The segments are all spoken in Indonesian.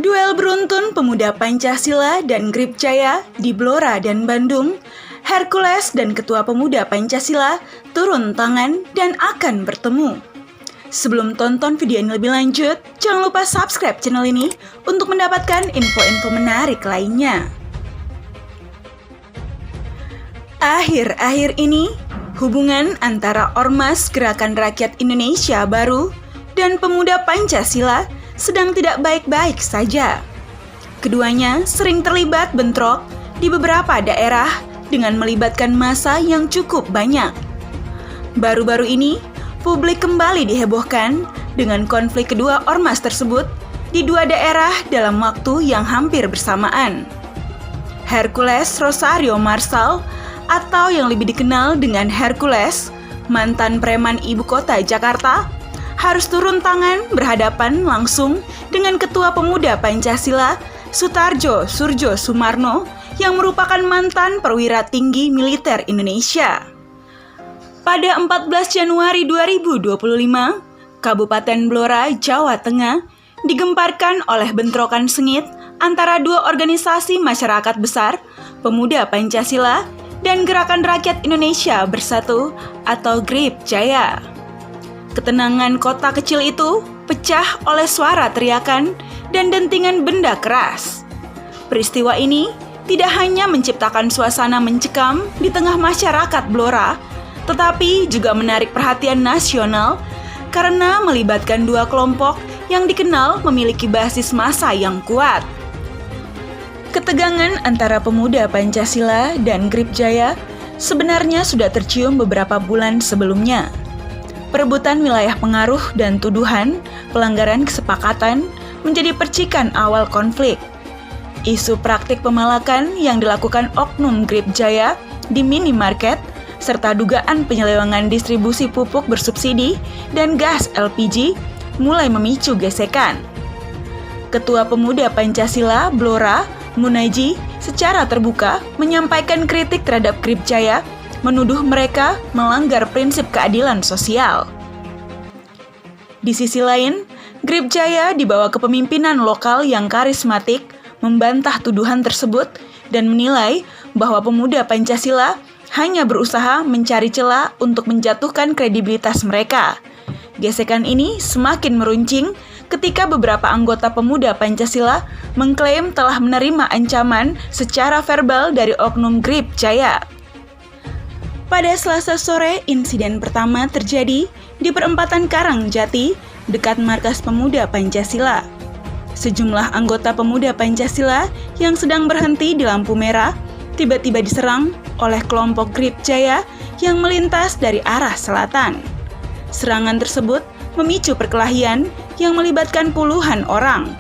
Duel beruntun pemuda Pancasila dan Grip Jaya di Blora dan Bandung, Hercules dan Ketua Pemuda Pancasila turun tangan dan akan bertemu. Sebelum tonton video ini lebih lanjut, jangan lupa subscribe channel ini untuk mendapatkan info-info menarik lainnya. Akhir-akhir ini, hubungan antara Ormas Gerakan Rakyat Indonesia Baru dan Pemuda Pancasila sedang tidak baik-baik saja. Keduanya sering terlibat bentrok di beberapa daerah dengan melibatkan massa yang cukup banyak. Baru-baru ini, publik kembali dihebohkan dengan konflik kedua ormas tersebut di dua daerah dalam waktu yang hampir bersamaan. Hercules Rosario Marsal atau yang lebih dikenal dengan Hercules, mantan preman ibu kota Jakarta, harus turun tangan berhadapan langsung dengan Ketua Pemuda Pancasila Sutarjo Surjo Sumarno yang merupakan mantan perwira tinggi militer Indonesia. Pada 14 Januari 2025, Kabupaten Blora, Jawa Tengah digemparkan oleh bentrokan sengit antara dua organisasi masyarakat besar, Pemuda Pancasila dan Gerakan Rakyat Indonesia Bersatu atau Grip Jaya. Ketenangan kota kecil itu pecah oleh suara teriakan dan dentingan benda keras. Peristiwa ini tidak hanya menciptakan suasana mencekam di tengah masyarakat Blora, tetapi juga menarik perhatian nasional karena melibatkan dua kelompok yang dikenal memiliki basis massa yang kuat. Ketegangan antara Pemuda Pancasila dan Grip Jaya sebenarnya sudah tercium beberapa bulan sebelumnya. Perebutan wilayah pengaruh dan tuduhan pelanggaran kesepakatan menjadi percikan awal konflik. Isu praktik pemalakan yang dilakukan oknum Grip Jaya di minimarket serta dugaan penyelewengan distribusi pupuk bersubsidi dan gas LPG mulai memicu gesekan. Ketua Pemuda Pancasila Blora, Munaji, secara terbuka menyampaikan kritik terhadap Grip Jaya, menuduh mereka melanggar prinsip keadilan sosial. Di sisi lain, Grip Jaya di bawah kepemimpinan lokal yang karismatik membantah tuduhan tersebut dan menilai bahwa Pemuda Pancasila hanya berusaha mencari celah untuk menjatuhkan kredibilitas mereka. Gesekan ini semakin meruncing ketika beberapa anggota Pemuda Pancasila mengklaim telah menerima ancaman secara verbal dari oknum Grip Jaya. Pada Selasa sore, insiden pertama terjadi di perempatan Karangjati, dekat markas Pemuda Pancasila. Sejumlah anggota Pemuda Pancasila yang sedang berhenti di lampu merah tiba-tiba diserang oleh kelompok Grip Jaya yang melintas dari arah selatan. Serangan tersebut memicu perkelahian yang melibatkan puluhan orang.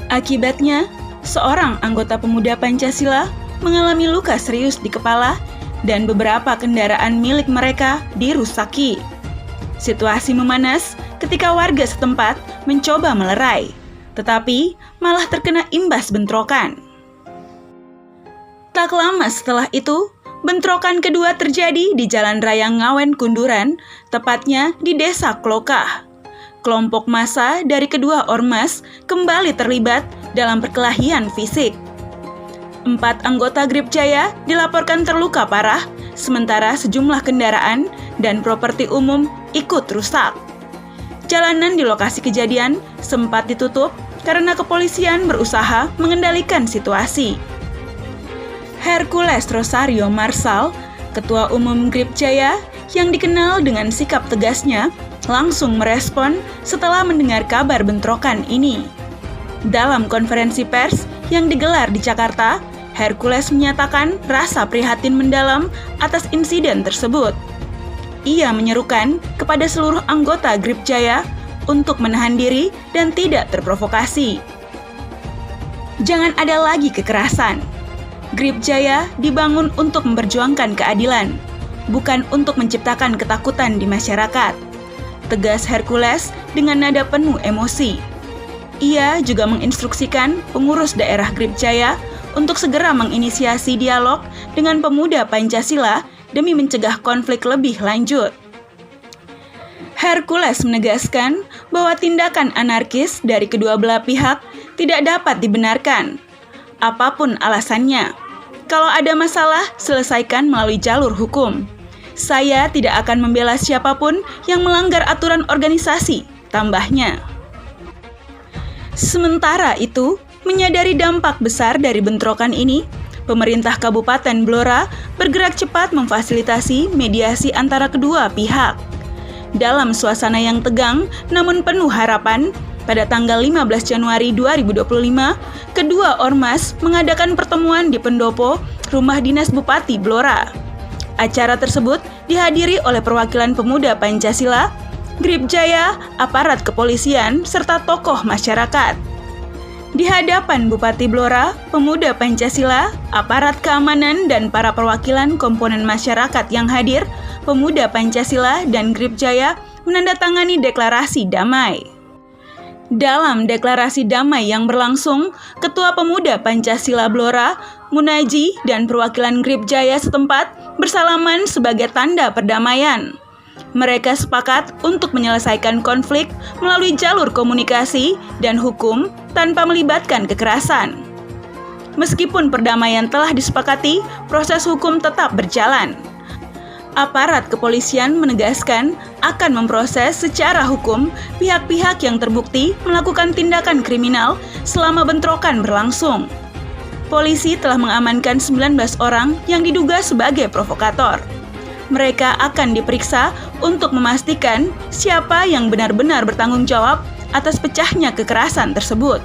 Akibatnya, seorang anggota Pemuda Pancasila mengalami luka serius di kepala dan beberapa kendaraan milik mereka dirusaki. Situasi memanas ketika warga setempat mencoba melerai, tetapi malah terkena imbas bentrokan. Tak lama setelah itu, bentrokan kedua terjadi di Jalan Raya Ngawen Kunduran, tepatnya di Desa Klokah. Kelompok massa dari kedua ormas kembali terlibat dalam perkelahian fisik. 4 anggota Grip Jaya dilaporkan terluka parah, sementara sejumlah kendaraan dan properti umum ikut rusak. Jalanan di lokasi kejadian sempat ditutup karena kepolisian berusaha mengendalikan situasi. Hercules Rosario Marsal, Ketua Umum Grip Jaya, yang dikenal dengan sikap tegasnya, langsung merespon setelah mendengar kabar bentrokan ini. Dalam konferensi pers yang digelar di Jakarta, Hercules menyatakan rasa prihatin mendalam atas insiden tersebut. Ia menyerukan kepada seluruh anggota Grip Jaya untuk menahan diri dan tidak terprovokasi. Jangan ada lagi kekerasan. Grip Jaya dibangun untuk memperjuangkan keadilan, bukan untuk menciptakan ketakutan di masyarakat. Tegas Hercules dengan nada penuh emosi. Ia juga menginstruksikan pengurus daerah Grip Jaya untuk segera menginisiasi dialog dengan Pemuda Pancasila demi mencegah konflik lebih lanjut. Hercules menegaskan bahwa tindakan anarkis dari kedua belah pihak tidak dapat dibenarkan. Apapun alasannya, kalau ada masalah, selesaikan melalui jalur hukum. Saya tidak akan membela siapapun yang melanggar aturan organisasi, tambahnya. Sementara itu, menyadari dampak besar dari bentrokan ini, pemerintah Kabupaten Blora bergerak cepat memfasilitasi mediasi antara kedua pihak. Dalam suasana yang tegang namun penuh harapan, pada tanggal 15 Januari 2025, kedua ormas mengadakan pertemuan di pendopo Rumah Dinas Bupati Blora. Acara tersebut dihadiri oleh perwakilan pemuda Pancasila, Grip Jaya, aparat kepolisian, serta tokoh masyarakat. Di hadapan Bupati Blora, pemuda Pancasila, aparat keamanan, dan para perwakilan komponen masyarakat yang hadir, pemuda Pancasila dan Grip Jaya menandatangani deklarasi damai. Dalam deklarasi damai yang berlangsung, Ketua Pemuda Pancasila Blora, Munaji, dan perwakilan Grip Jaya setempat bersalaman sebagai tanda perdamaian. Mereka sepakat untuk menyelesaikan konflik melalui jalur komunikasi dan hukum tanpa melibatkan kekerasan. Meskipun perdamaian telah disepakati, proses hukum tetap berjalan. Aparat kepolisian menegaskan akan memproses secara hukum pihak-pihak yang terbukti melakukan tindakan kriminal selama bentrokan berlangsung. Polisi telah mengamankan 19 orang yang diduga sebagai provokator. Mereka akan diperiksa untuk memastikan siapa yang benar-benar bertanggung jawab atas pecahnya kekerasan tersebut.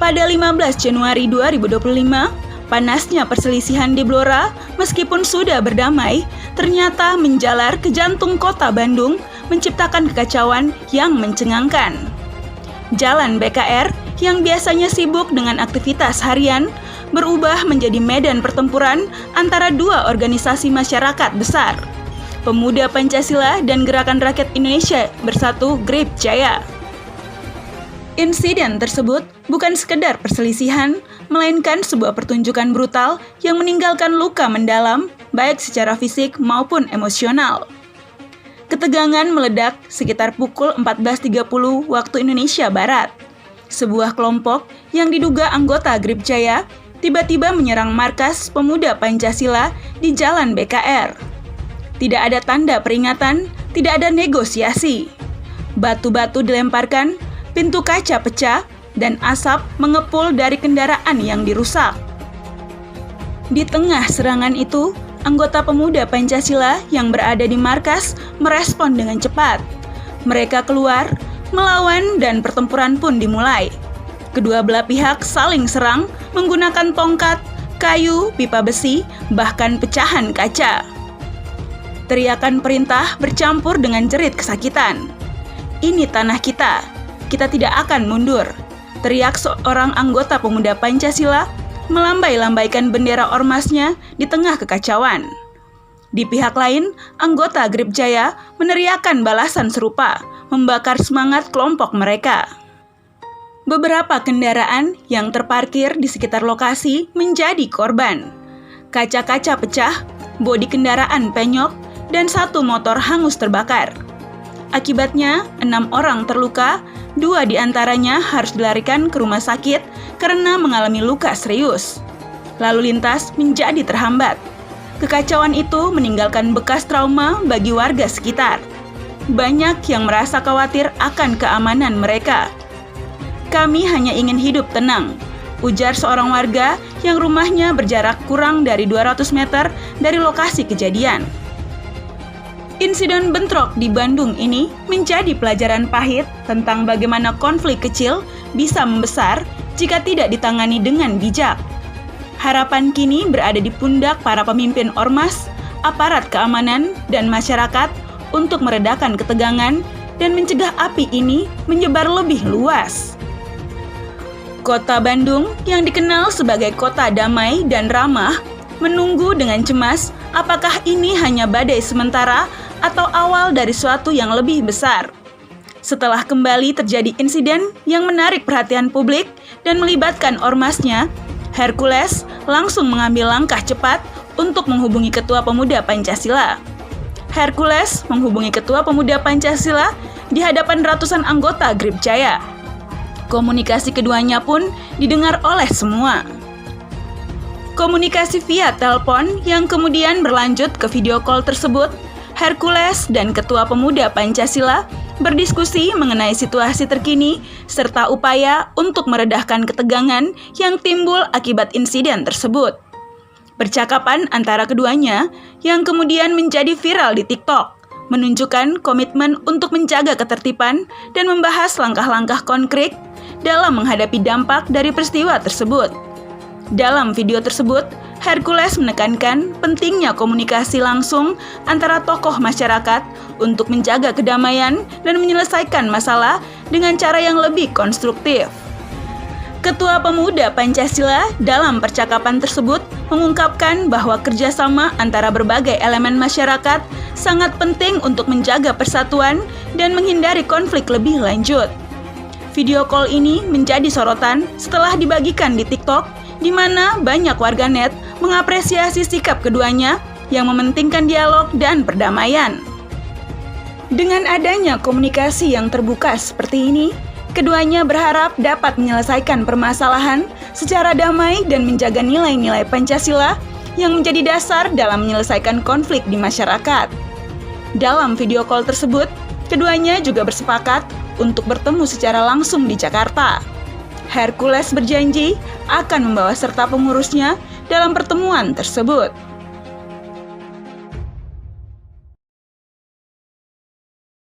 Pada 15 Januari 2025, panasnya perselisihan di Blora, meskipun sudah berdamai, ternyata menjalar ke jantung kota Bandung, menciptakan kekacauan yang mencengangkan. Jalan BKR yang biasanya sibuk dengan aktivitas harian, berubah menjadi medan pertempuran antara dua organisasi masyarakat besar, Pemuda Pancasila dan Gerakan Rakyat Indonesia Bersatu Grip Jaya. Insiden tersebut bukan sekedar perselisihan, melainkan sebuah pertunjukan brutal yang meninggalkan luka mendalam, baik secara fisik maupun emosional. Ketegangan meledak sekitar pukul 14.30 waktu Indonesia Barat. Sebuah kelompok yang diduga anggota Grip Jaya tiba-tiba menyerang markas Pemuda Pancasila di Jalan BKR. Tidak ada tanda peringatan, tidak ada negosiasi. Batu-batu dilemparkan, pintu kaca pecah, dan asap mengepul dari kendaraan yang dirusak. Di tengah serangan itu, anggota Pemuda Pancasila yang berada di markas merespon dengan cepat. Mereka keluar, melawan, dan pertempuran pun dimulai. Kedua belah pihak saling serang menggunakan tongkat, kayu, pipa besi, bahkan pecahan kaca. Teriakan perintah bercampur dengan jerit kesakitan. "Ini tanah kita, kita tidak akan mundur," teriak seorang anggota Pemuda Pancasila melambai-lambaikan bendera ormasnya di tengah kekacauan. Di pihak lain, anggota Grip Jaya meneriakkan balasan serupa, membakar semangat kelompok mereka. Beberapa kendaraan yang terparkir di sekitar lokasi menjadi korban. Kaca-kaca pecah, bodi kendaraan penyok, dan satu motor hangus terbakar. Akibatnya, 6 orang terluka, 2 diantaranya harus dilarikan ke rumah sakit karena mengalami luka serius. Lalu lintas menjadi terhambat. Kekacauan itu meninggalkan bekas trauma bagi warga sekitar. Banyak yang merasa khawatir akan keamanan mereka. "Kami hanya ingin hidup tenang," ujar seorang warga yang rumahnya berjarak kurang dari 200 meter dari lokasi kejadian. Insiden bentrok di Bandung ini menjadi pelajaran pahit tentang bagaimana konflik kecil bisa membesar jika tidak ditangani dengan bijak. Harapan kini berada di pundak para pemimpin ormas, aparat keamanan, dan masyarakat untuk meredakan ketegangan dan mencegah api ini menyebar lebih luas. Kota Bandung yang dikenal sebagai kota damai dan ramah menunggu dengan cemas apakah ini hanya badai sementara atau awal dari suatu yang lebih besar. Setelah kembali terjadi insiden yang menarik perhatian publik dan melibatkan ormasnya, Hercules langsung mengambil langkah cepat untuk menghubungi Ketua Pemuda Pancasila. Hercules menghubungi Ketua Pemuda Pancasila di hadapan ratusan anggota Grip Jaya. Komunikasi keduanya pun didengar oleh semua. Komunikasi via telepon yang kemudian berlanjut ke video call tersebut, Hercules dan Ketua Pemuda Pancasila berdiskusi mengenai situasi terkini serta upaya untuk meredahkan ketegangan yang timbul akibat insiden tersebut. Percakapan antara keduanya yang kemudian menjadi viral di TikTok menunjukkan komitmen untuk menjaga ketertiban dan membahas langkah-langkah konkret dalam menghadapi dampak dari peristiwa tersebut. Dalam video tersebut, Hercules menekankan pentingnya komunikasi langsung antara tokoh masyarakat untuk menjaga kedamaian dan menyelesaikan masalah dengan cara yang lebih konstruktif. Ketua Pemuda Pancasila dalam percakapan tersebut mengungkapkan bahwa kerjasama antara berbagai elemen masyarakat sangat penting untuk menjaga persatuan dan menghindari konflik lebih lanjut. Video call ini menjadi sorotan setelah dibagikan di TikTok, di mana banyak warganet mengapresiasi sikap keduanya yang mementingkan dialog dan perdamaian. Dengan adanya komunikasi yang terbuka seperti ini, keduanya berharap dapat menyelesaikan permasalahan secara damai dan menjaga nilai-nilai Pancasila yang menjadi dasar dalam menyelesaikan konflik di masyarakat. Dalam video call tersebut, keduanya juga bersepakat untuk bertemu secara langsung di Jakarta. Hercules berjanji akan membawa serta pengurusnya dalam pertemuan tersebut.